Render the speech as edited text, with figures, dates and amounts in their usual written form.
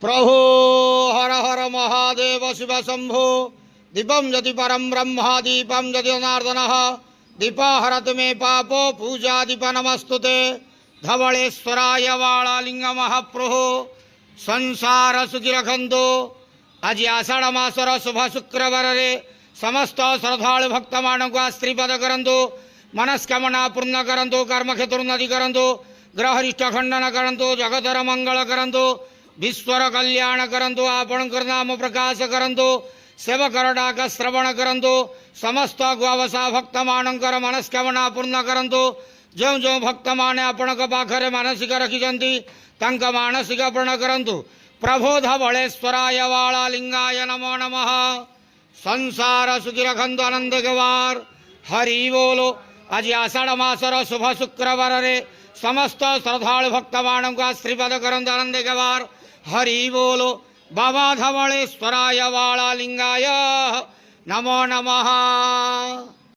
प्रभो हर हर महादेव शिव शंभो दीपम यदि परम ब्रह्म दीपम यदि जनार्दन दीप हरतु मे पापो पूजा दीप नमस्तुते धवलेश्वराय वाळालिंग महाप्रभो संसार सुखी रखंतो। आज आषाढ़ मासर शुभ शुक्रवार रे समस्त श्रद्धालु भक्त मान को आश्रीपद करंतु, मनस्कामना पूर्ण करंतु, कर्मक्षेत्र उन्नति करंतु, ग्रहरिष्ठ खंडन करंतु, जगतर मंगल करंतु, विश्वर कल्याण करंतु, आपणकर नाम प्रकाश करंतु, सेवकर डाक श्रवण करंतु, समस्त गोवसा भक्त मानकर मनस्कामना पूर्ण करंतु। जो जो भक्त माने आपणक पाखरे मानसिक रखिजंती तंक मानसिक पूर्ण करंतु। प्रभो धवलेश्वराय वाळालिंगाय नमो नमः। संसार सुखी रखंतु आनंद गवार हरि बोलो। आज आषाढ़ मासर शुभ शुक्रवार रे समस्त श्रद्धालु भक्त मान को आश्रीपद करंतु आनंद गवार हरि बोलो। बाबा धवलेश्वराय वाळालिंगाय नमो नमः।